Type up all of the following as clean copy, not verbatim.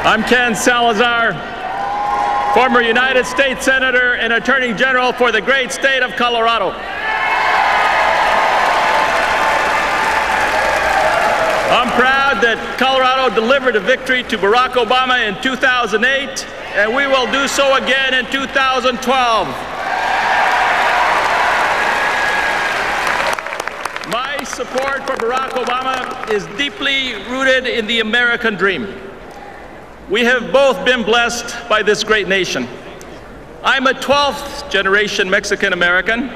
I'm Ken Salazar, former United States Senator and Attorney General for the great state of Colorado. I'm proud that Colorado delivered a victory to Barack Obama in 2008, and we will do so again in 2012. My support for Barack Obama is deeply rooted in the American dream. We have both been blessed by this great nation. I'm a 12th generation Mexican American.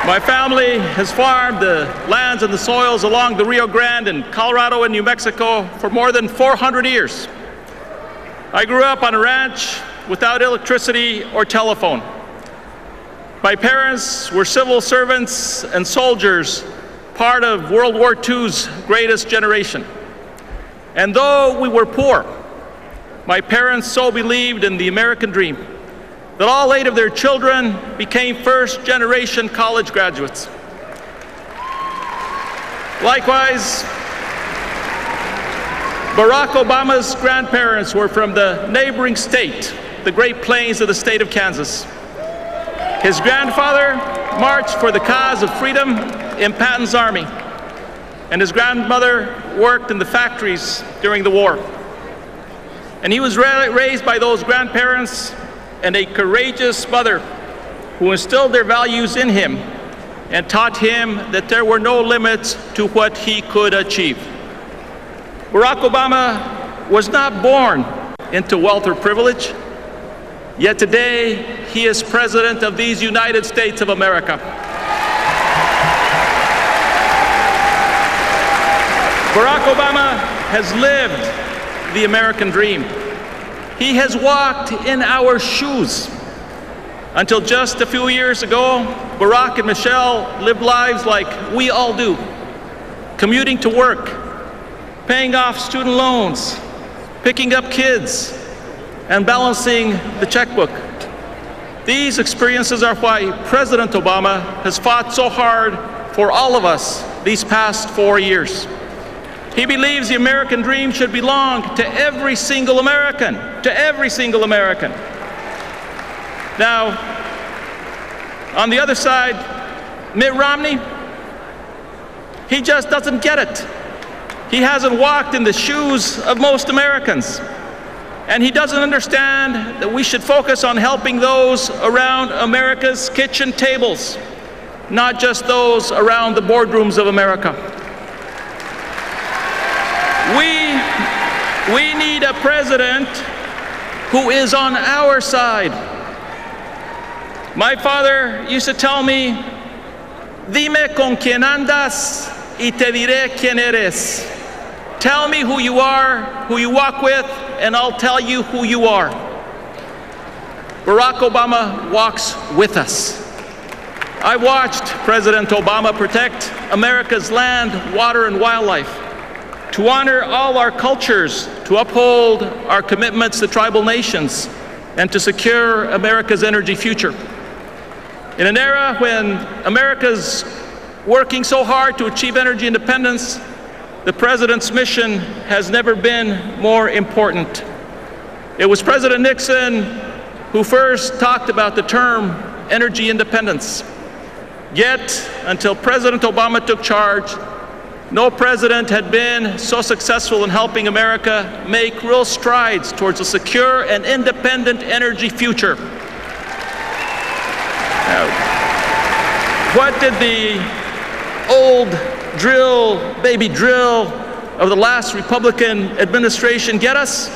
My family has farmed the lands and the soils along the Rio Grande in Colorado and New Mexico for more than 400 years. I grew up on a ranch without electricity or telephone. My parents were civil servants and soldiers, part of World War II's greatest generation. And though we were poor, my parents so believed in the American dream that all 8 of their children became first-generation college graduates. Likewise, Barack Obama's grandparents were from the neighboring state, the Great Plains of the state of Kansas. His grandfather marched for the cause of freedom in Patton's army, and his grandmother worked in the factories during the war. And he was raised by those grandparents and a courageous mother who instilled their values in him and taught him that there were no limits to what he could achieve. Barack Obama was not born into wealth or privilege, yet today he is President of these United States of America. Barack Obama has lived the American dream. He has walked in our shoes. Until just a few years ago, Barack and Michelle lived lives like we all do, commuting to work, paying off student loans, picking up kids, and balancing the checkbook. These experiences are why President Obama has fought so hard for all of us these past 4 years. He believes the American dream should belong to every single American, to every single American. Now, on the other side, Mitt Romney, he just doesn't get it. He hasn't walked in the shoes of most Americans. And he doesn't understand that we should focus on helping those around America's kitchen tables, not just those around the boardrooms of America. We need a president who is on our side. My father used to tell me, "Dime con quién andas y te diré quién eres." Tell me who you are, who you walk with, and I'll tell you who you are. Barack Obama walks with us. I watched President Obama protect America's land, water, and wildlife, to honor all our cultures, to uphold our commitments to tribal nations, and to secure America's energy future. In an era when America's working so hard to achieve energy independence, the President's mission has never been more important. It was President Nixon who first talked about the term energy independence. Yet, until President Obama took charge, no president had been so successful in helping America make real strides towards a secure and independent energy future. Now, what did the old baby drill of the last Republican administration get us?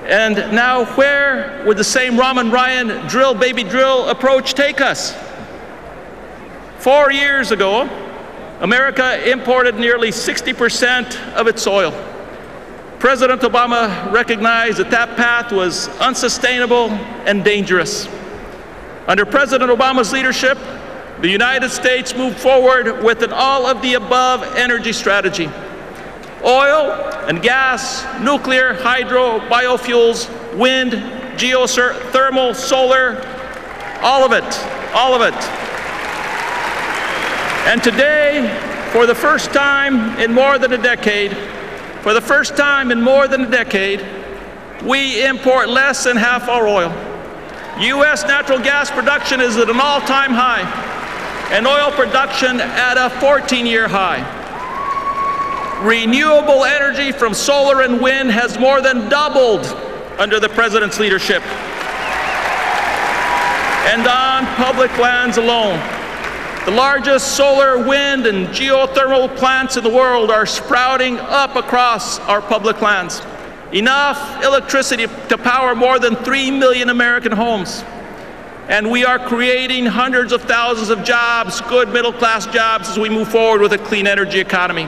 And now where would the same Rahm and Ryan drill baby drill approach take us? 4 years ago, America imported nearly 60% of its oil. President Obama recognized that that path was unsustainable and dangerous. Under President Obama's leadership, the United States moved forward with an all-of-the-above energy strategy. Oil and gas, nuclear, hydro, biofuels, wind, geothermal, solar, all of it, all of it. And today, for the first time in more than a decade, For the first time in more than a decade, we import less than half our oil. U.S. natural gas production is at an all-time high, and oil production at a 14-year high. Renewable energy from solar and wind has more than doubled under the President's leadership. And on public lands alone, the largest solar, wind, and geothermal plants in the world are sprouting up across our public lands. Enough electricity to power more than 3 million American homes. And we are creating hundreds of thousands of jobs, good middle-class jobs, as we move forward with a clean energy economy.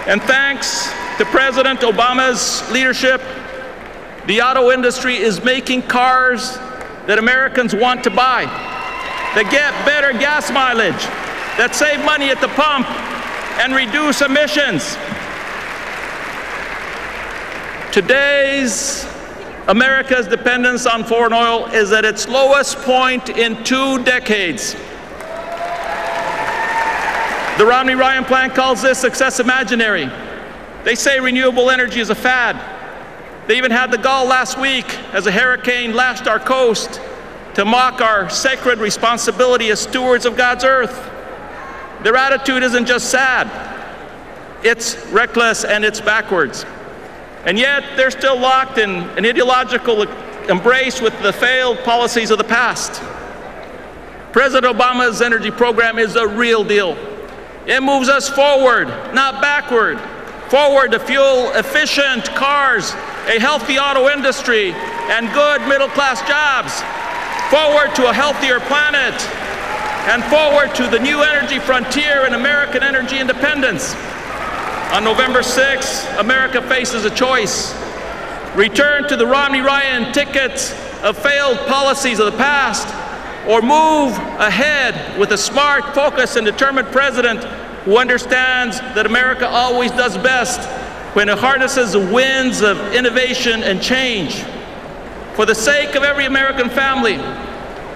And thanks to President Obama's leadership, the auto industry is making cars that Americans want to buy, that get better gas mileage, that save money at the pump and reduce emissions. Today's America's dependence on foreign oil is at its lowest point in 2 decades. The Romney-Ryan plan calls this success imaginary. They say renewable energy is a fad. They even had the gall last week as a hurricane lashed our coast to mock our sacred responsibility as stewards of God's earth. Their attitude isn't just sad, it's reckless and it's backwards. And yet they're still locked in an ideological embrace with the failed policies of the past. President Obama's energy program is the real deal. It moves us forward, not backward. Forward to fuel-efficient cars, a healthy auto industry, and good middle-class jobs. Forward to a healthier planet, and forward to the new energy frontier and American energy independence. On November 6th, America faces a choice. Return to the Romney-Ryan tickets of failed policies of the past, or move ahead with a smart, focused, and determined president who understands that America always does best when it harnesses the winds of innovation and change. For the sake of every American family,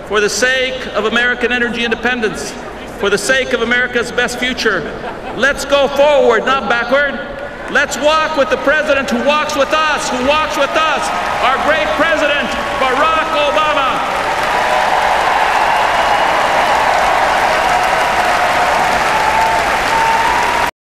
for the sake of American energy independence, for the sake of America's best future, let's go forward, not backward. Let's walk with the president who walks with us, our great president, Barack Obama.